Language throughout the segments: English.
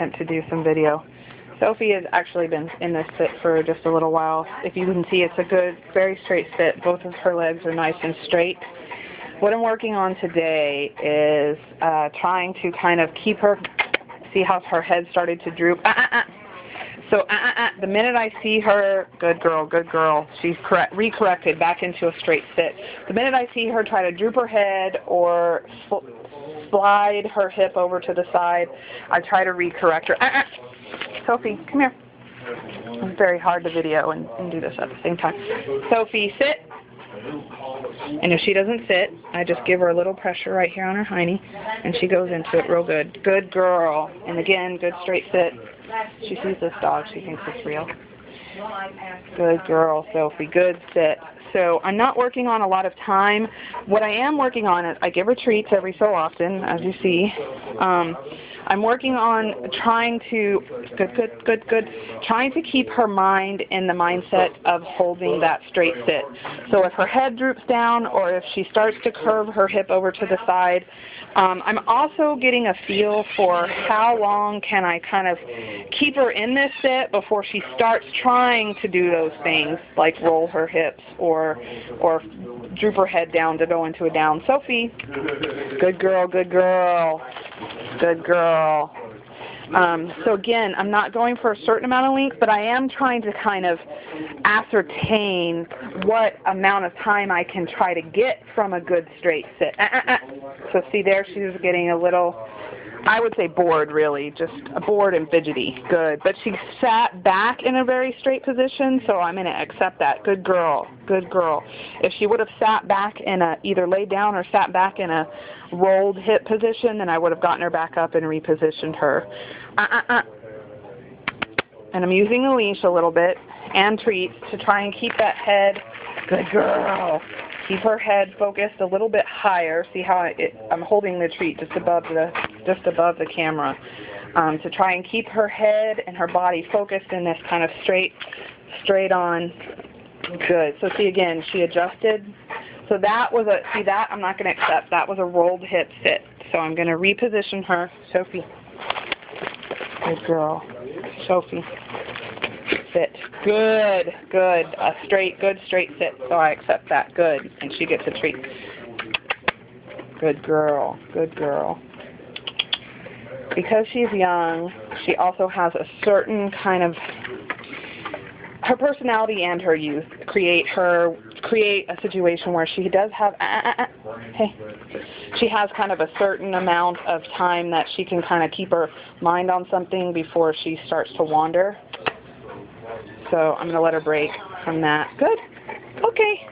content to do some video. Sophie has actually been in this sit for just a little while. If you can see, it's a good, very straight sit. Both of her legs are nice and straight. What I'm working on today is trying to kind of keep her, see how her head started to droop. So the minute I see her, good girl, she's re-corrected back into a straight sit. The minute I see her try to droop her head or slide her hip over to the side, I try to re-correct her. Sophie, come here. It's very hard to video and do this at the same time. Sophie, sit. And if she doesn't sit, I just give her a little pressure right here on her hiney, and she goes into it real good. Good girl. And again, good straight sit. She sees this dog. She thinks it's real. Good girl, Sophie. Good sit. So I'm not working on a lot of time. What I am working on is I give her treats every so often, as you see. I'm working on trying to, trying to keep her mind in the mindset of holding that straight sit. So if her head droops down or if she starts to curve her hip over to the side, I'm also getting a feel for how long can I kind of keep her in this sit before she starts trying to do those things like roll her hips or droop her head down to go into a down. Sophie, good girl, good girl. Good girl. So again, I'm not going for a certain amount of length, but I am trying to kind of ascertain what amount of time I can try to get from a good straight sit. So see there, she's getting a little, I would say bored really, just bored and fidgety. Good. But she sat back in a very straight position, so I'm going to accept that. Good girl. Good girl. If she would have sat back in a, either laid down or sat back in a rolled hip position, then I would have gotten her back up and repositioned her. And I'm using the leash a little bit and treats to try and keep that head. Good girl. Keep her head focused a little bit higher. See how I'm holding the treat just above the camera to try and keep her head and her body focused in this kind of straight on. Good. So see again, she adjusted. So that was a, see that I'm not going to accept. That was a rolled hip sit. So I'm going to reposition her. Sophie. Good girl. Sophie. Sit. Good. Good. A straight, good straight sit. So I accept that. Good. And she gets a treat. Good girl. Good girl. Because she's young, she also has a certain kind of, her personality and her youth create a situation where she does have, hey, she has kind of a certain amount of time that she can kind of keep her mind on something before she starts to wander. So I'm going to let her break from that. Good. Okay.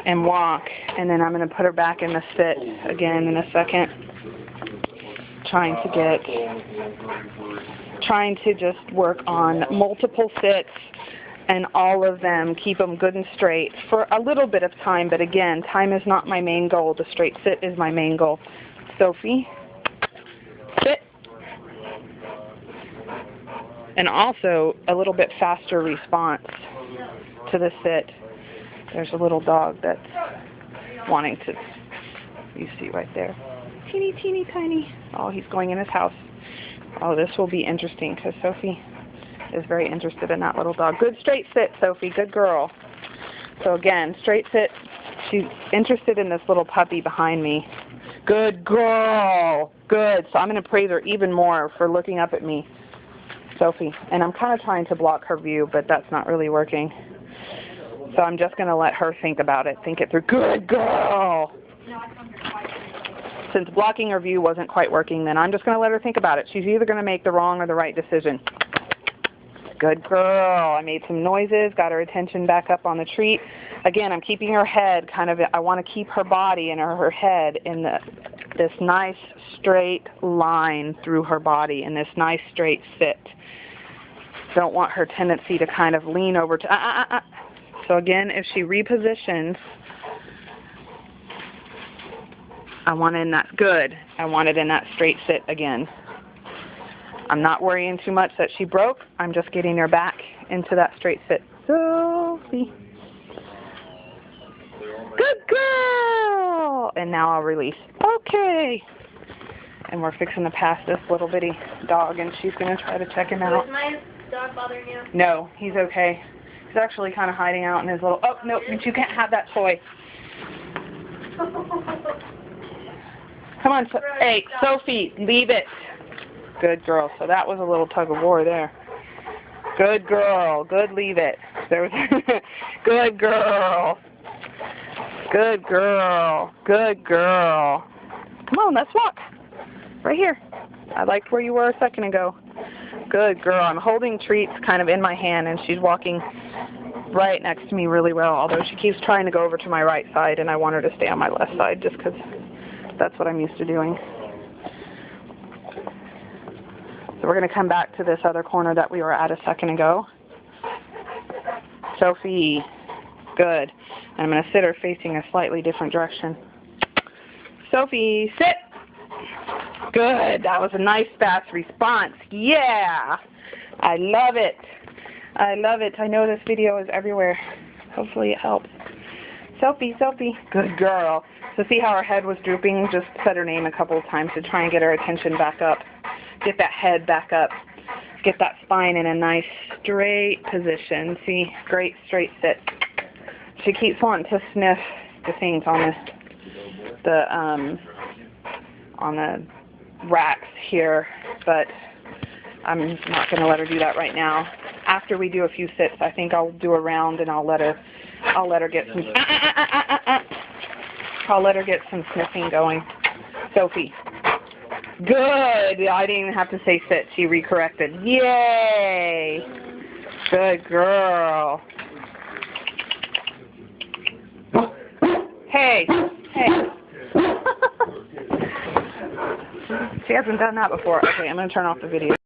And walk. And then I'm going to put her back in the sit again in a second. Trying to just work on multiple sits and all of them, keep them good and straight for a little bit of time. But again, time is not my main goal. The straight sit is my main goal. Sophie, sit. And also a little bit faster response to the sit. There's a little dog that's wanting to, you see right there. Teeny, teeny, tiny. Oh, he's going in his house. Oh, this will be interesting because Sophie is very interested in that little dog. Good straight sit, Sophie. Good girl. So again, straight sit. She's interested in this little puppy behind me. Good girl. Good. So I'm going to praise her even more for looking up at me. Sophie. And I'm kind of trying to block her view, but that's not really working. So I'm just going to let her think about it. Think it through. Good girl. Since blocking her view wasn't quite working, then I'm just going to let her think about it. She's either going to make the wrong or the right decision. Good girl. I made some noises, got her attention back up on the treat. Again, I'm keeping her head kind of, I want to keep her body and her head in this nice straight line through her body in this nice straight sit. Don't want her tendency to kind of lean over to, So again, if she repositions, I want it in that, good. I want it in that straight sit again. I'm not worrying too much that she broke. I'm just getting her back into that straight sit. Sophie. Good girl. And now I'll release. Okay. And we're fixing to pass this little bitty dog, and she's going to try to check him out. Is my dog bothering you? No, he's okay. He's actually kind of hiding out in his little... Oh, no, you can't have that toy. Come on, hey, Sophie, leave it. Good girl. So that was a little tug of war there. Good girl. Good, leave it. There was good girl. Good girl. Good girl. Come on, let's walk. Right here. I liked where you were a second ago. Good girl. I'm holding treats kind of in my hand, and she's walking right next to me really well, although she keeps trying to go over to my right side, and I want her to stay on my left side just because that's what I'm used to doing. So we're going to come back to this other corner that we were at a second ago. Sophie. Good. And I'm going to sit her facing a slightly different direction. Sophie, sit. Good. That was a nice, fast response. Yeah. I love it. I love it. I know this video is everywhere. Hopefully it helps. Sophie, Sophie. Good girl. So see how her head was drooping? Just said her name a couple of times to try and get her attention back up. Get that head back up. Get that spine in a nice straight position. See? Great straight sit. She keeps wanting to sniff the things on the racks here, but I'm not going to let her do that right now. After we do a few sits, I think I'll do a round and I'll let her get some I'll let her get some sniffing going. Sophie. Good. I didn't even have to say sit. She recorrected. Yay. Good girl. Hey. Hey. She hasn't done that before. Okay, I'm going to turn off the video.